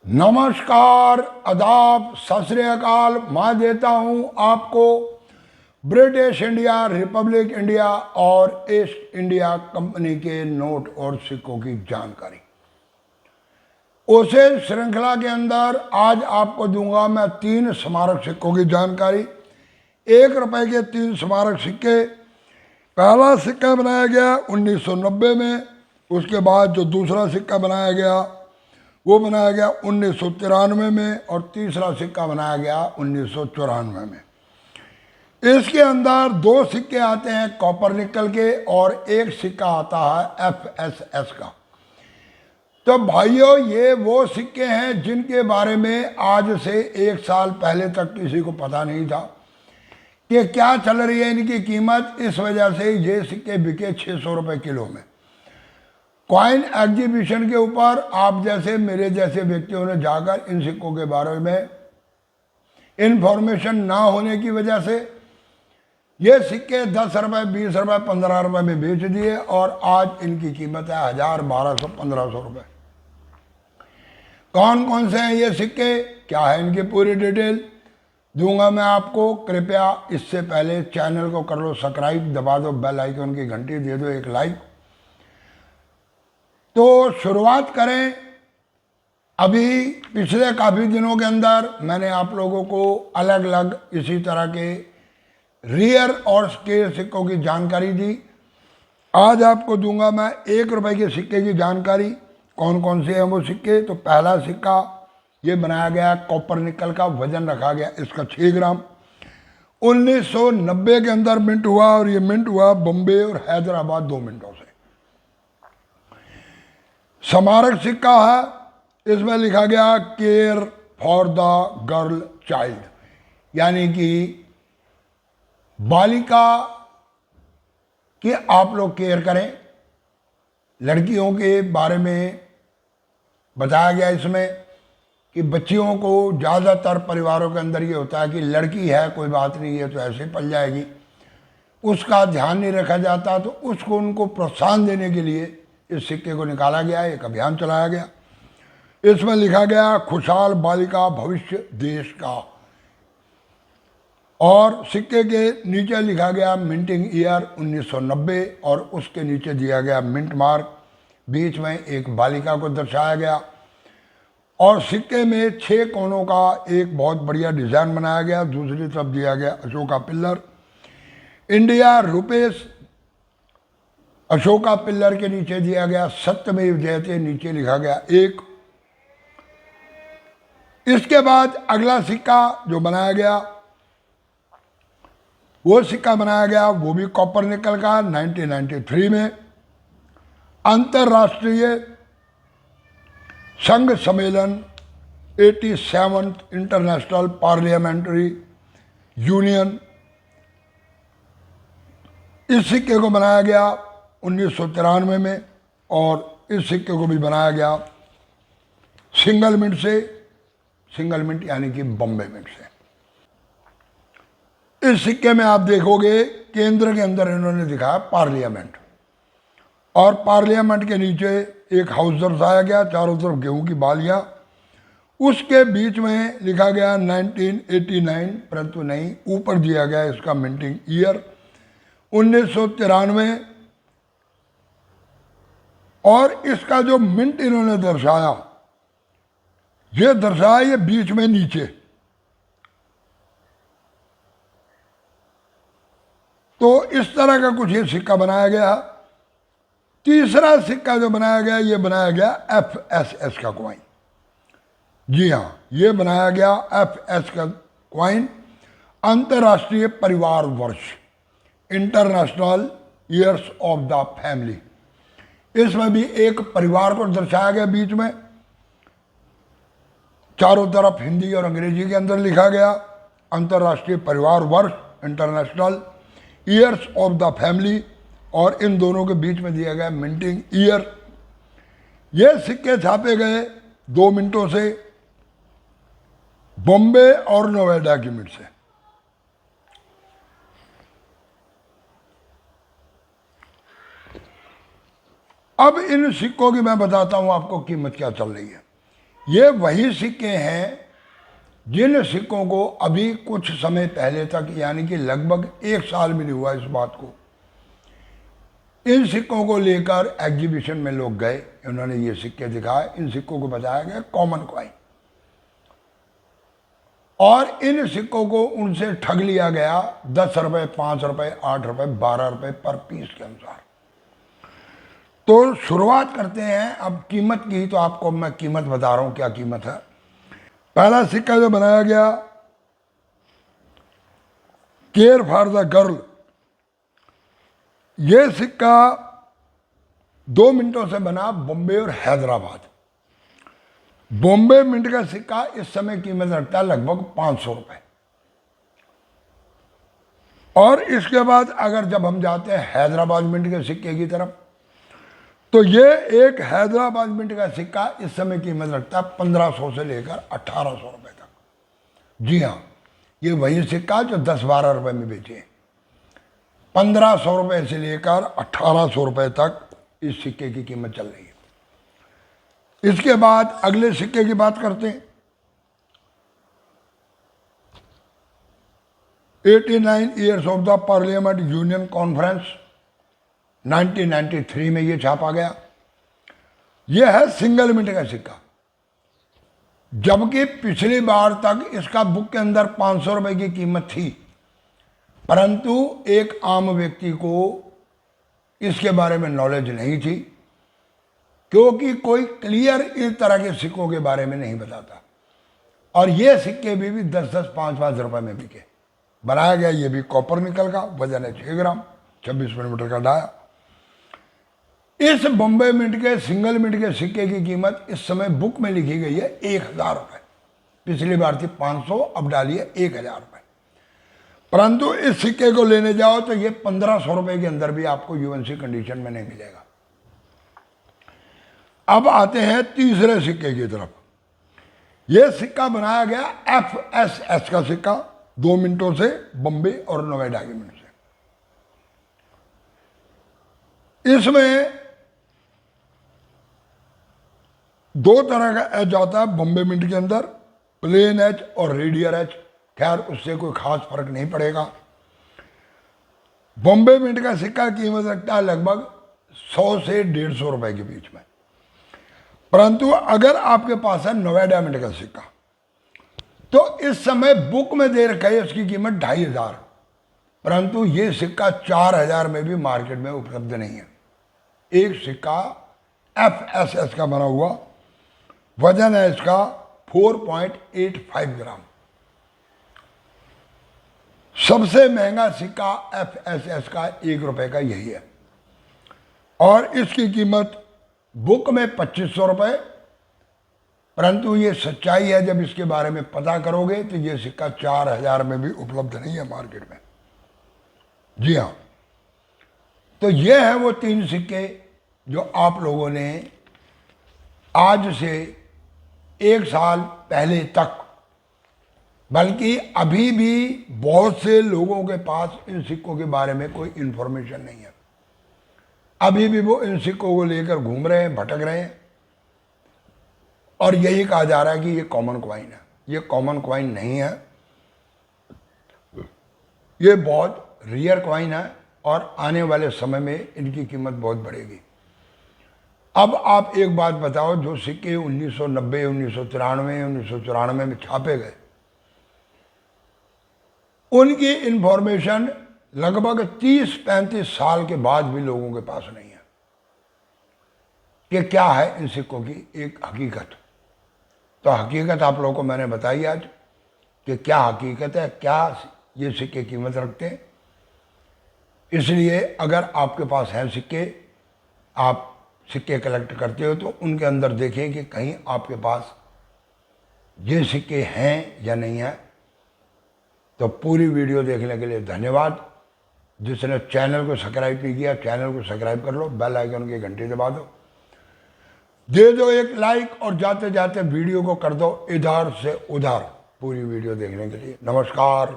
नमस्कार, आदाब, सत श्री अकाल। मैं देता हूं आपको ब्रिटिश इंडिया, रिपब्लिक इंडिया और ईस्ट इंडिया कंपनी के नोट और सिक्कों की जानकारी। उसे श्रृंखला के अंदर आज आपको दूंगा मैं 3 स्मारक सिक्कों की जानकारी। 1 रुपए के 3 स्मारक सिक्के। पहला सिक्का बनाया गया 1990 में। उसके बाद जो दूसरा सिक्का बनाया गया वो बनाया गया 1993 में और तीसरा सिक्का बनाया गया 1994 में। इसके अंदर 2 सिक्के आते हैं कॉपर निकल के और 1 सिक्का आता है FSS का। तो भाइयों, ये वो सिक्के हैं जिनके बारे में आज से 1 साल पहले तक किसी को पता नहीं था कि क्या चल रही है इनकी कीमत। इस वजह से ये सिक्के बिके 600 रुपये किलो में। कॉइन एग्जीबिशन के ऊपर आप जैसे मेरे जैसे व्यक्तियों ने जाकर इन सिक्कों के बारे में इंफॉर्मेशन ना होने की वजह से ये सिक्के 10 रुपये, 20 रुपये, 15 रुपये में बेच दिए और आज इनकी कीमत है 1000, 1200, 1500 रुपये। कौन कौन से हैं ये सिक्के, क्या है इनकी पूरी डिटेल दूंगा मैं आपको। कृपया इससे पहले चैनल को कर लो सब्सक्राइब, दबा दो बेल आइकन की घंटी, दे दो 1 लाइक। तो शुरुआत करें। अभी पिछले काफ़ी दिनों के अंदर मैंने आप लोगों को अलग अलग इसी तरह के रियर और स्केयर सिक्कों की जानकारी दी। आज आपको दूंगा मैं 1 रुपए के सिक्के की जानकारी। कौन कौन से हैं वो सिक्के। तो पहला सिक्का ये बनाया गया कॉपर निकल का, वजन रखा गया इसका 6 ग्राम। 1990 के अंदर मिंट हुआ और ये मिंट हुआ बम्बे और हैदराबाद 2 मिनटों से। स्मारक सिक्का है, इसमें लिखा गया care for the girl child, यानी कि बालिका की आप लोग केयर करें। लड़कियों के बारे में बताया गया इसमें कि बच्चियों को ज़्यादातर परिवारों के अंदर ये होता है कि लड़की है कोई बात नहीं है तो ऐसे पल जाएगी, उसका ध्यान नहीं रखा जाता। तो उसको उनको प्रोत्साहन देने के लिए इस सिक्के को निकाला गया, एक अभियान चलाया गया। इसमें लिखा गया खुशहाल बालिका भविष्य देश का, और सिक्के के नीचे लिखा गया मिंटिंग ईयर 1990 और उसके नीचे दिया गया मिंट मार्क। बीच में एक बालिका को दर्शाया गया और सिक्के में 6 कोनों का एक बहुत बढ़िया डिज़ाइन बनाया गया। दूसरी तरफ दिया गया Ashoka pillar, India rupees. Ashoka pillar के नीचे दिया गया सत्यमेव जयते, नीचे लिखा गया 1। इसके बाद अगला सिक्का जो बनाया गया वो सिक्का बनाया गया वो भी कॉपर निकल का 1993 में। अंतर्राष्ट्रीय संघ सम्मेलन 87th इंटरनेशनल पार्लियामेंट्री यूनियन, इस सिक्के को बनाया गया 1993 में और इस सिक्के को भी बनाया गया सिंगल मिंट से। सिंगल मिंट यानी कि बॉम्बे मिंट से। इस सिक्के में आप देखोगे केंद्र के अंदर इन्होंने दिखाया पार्लियामेंट और पार्लियामेंट के नीचे एक हाउस दर्शाया गया, चारों तरफ गेहूं की बालियां। उसके बीच में लिखा गया 1989, परंतु नहीं, ऊपर दिया गया इसका मिंटिंग ईयर 1993। और इसका जो मिंट इन्होंने दर्शाया ये बीच में नीचे। तो इस तरह का कुछ ये सिक्का बनाया गया। तीसरा सिक्का जो बनाया गया ये बनाया गया FSS का कॉइन। जी हाँ, ये बनाया गया FS का कॉइन, अंतर्राष्ट्रीय परिवार वर्ष, international years of the family. इसमें भी एक परिवार को दर्शाया गया बीच में। चारों तरफ हिंदी और अंग्रेजी के अंदर लिखा गया अंतर्राष्ट्रीय परिवार वर्ष, international years of the family, और इन दोनों के बीच में दिया गया मिंटिंग ईयर। ये सिक्के छापे गए 2 मिनटों से बॉम्बे और नोएडा की मिंट से। अब इन सिक्कों की मैं बताता हूं आपको कीमत क्या चल रही है। ये वही सिक्के हैं जिन सिक्कों को अभी कुछ समय पहले तक, यानी कि लगभग 1 साल भी नहीं हुआ इस बात को, इन सिक्कों को लेकर एग्जीबिशन में लोग गए, उन्होंने ये सिक्के दिखाए। इन सिक्कों को बताया गया कॉमन कॉइन, और इन सिक्कों को उनसे ठग लिया गया 10 रुपए, 5 रुपए, 8 रुपए, 12 रुपए पर पीस के अनुसार। तो शुरुआत करते हैं अब कीमत की। तो आपको मैं कीमत बता रहा हूं, क्या कीमत है। पहला सिक्का जो बनाया गया, केयर फॉर द गर्ल, ये सिक्का 2 मिनटों से बना, बॉम्बे और हैदराबाद। बॉम्बे मिंट का सिक्का इस समय कीमत रखता है लगभग 500 रुपए। और इसके बाद अगर जब हम जाते हैं हैदराबाद मिंट के सिक्के की तरफ, तो ये एक हैदराबाद मिंट का सिक्का इस समय कीमत रखता है 1500 से लेकर 1800 रुपए तक। जी हाँ, ये वही सिक्का जो 10-12 रुपए में बेचे। 1500 रुपए से लेकर 1800 रुपए तक इस सिक्के की कीमत चल रही है। इसके बाद अगले सिक्के की बात करते हैं। 89 years of the parliament union conference, 1993 में ये छापा गया। यह है सिंगल मिंट का सिक्का, जबकि पिछली बार तक इसका बुक के अंदर 500 रुपए की कीमत थी, परंतु एक आम व्यक्ति को इसके बारे में नॉलेज नहीं थी, क्योंकि कोई क्लियर इस तरह के सिक्कों के बारे में नहीं बताता। और ये सिक्के भी 10-10, 5-5 रुपए में बिके। बनाया गया ये भी कॉपर निकल का, वजन है 6 ग्राम, 26 मिलीमीटर का डाया। इस बॉम्बे मिंट के सिंगल मिंट के सिक्के की कीमत इस समय बुक में लिखी गई है 1000 रुपए। पिछली बार थी 500, अब डालिए 1000 रुपए। परंतु इस सिक्के को लेने जाओ तो ये 1500 रुपए के अंदर भी आपको यूएनसी कंडीशन में नहीं मिलेगा। अब आते हैं तीसरे सिक्के की तरफ। यह सिक्का बनाया गया FSS का सिक्का, 2 मिनटों से, बॉम्बे और नोएडा के मिनट से। इसमें 2 तरह का एच आता है बॉम्बे मिंट के अंदर, प्लेन एच और रेडियर एच। खैर उससे कोई खास फर्क नहीं पड़ेगा। बॉम्बे मिंट का सिक्का कीमत रखता है लगभग 100 से 150 रुपए के बीच में। परंतु अगर आपके पास है नोएडा मिंट का सिक्का, तो इस समय बुक में दे रखा है उसकी कीमत 2500, परंतु ये सिक्का 4000 में भी मार्केट में उपलब्ध नहीं है। एक सिक्का FSS का बना हुआ, वजन है इसका 4.85 ग्राम। सबसे महंगा सिक्का FSS का 1 रुपए का यही है, और इसकी कीमत बुक में 2500 रुपए। परंतु ये सच्चाई है, जब इसके बारे में पता करोगे तो ये सिक्का 4000 में भी उपलब्ध नहीं है मार्केट में। जी हाँ, तो ये है वो 3 सिक्के जो आप लोगों ने आज से 1 साल पहले तक, बल्कि अभी भी बहुत से लोगों के पास इन सिक्कों के बारे में कोई इंफॉर्मेशन नहीं है। अभी भी वो इन सिक्कों को लेकर घूम रहे हैं, भटक रहे हैं, और यही कहा जा रहा है कि ये कॉमन कॉइन है। ये कॉमन कॉइन नहीं है, ये बहुत रियर कॉइन है, और आने वाले समय में इनकी कीमत बहुत बढ़ेगी। अब आप एक बात बताओ, जो सिक्के 1990, 1993, 1994 में छापे गए, उनकी इंफॉर्मेशन लगभग 30-35 साल के बाद भी लोगों के पास नहीं है कि क्या है इन सिक्कों की एक हकीकत। तो हकीकत आप लोगों को मैंने बताई आज कि क्या हकीकत है, क्या ये सिक्के कीमत रखते हैं। इसलिए अगर आपके पास हैं सिक्के, आप सिक्के कलेक्ट करते हो, तो उनके अंदर देखें कि कहीं आपके पास ये सिक्के हैं या नहीं है। तो पूरी वीडियो देखने के लिए धन्यवाद। जिसने चैनल को सब्सक्राइब नहीं किया, चैनल को सब्सक्राइब कर लो, बेल आइकन की घंटी दबा दो, दे दो एक लाइक, और जाते जाते वीडियो को कर दो इधर से उधर पूरी वीडियो देखने के लिए। नमस्कार।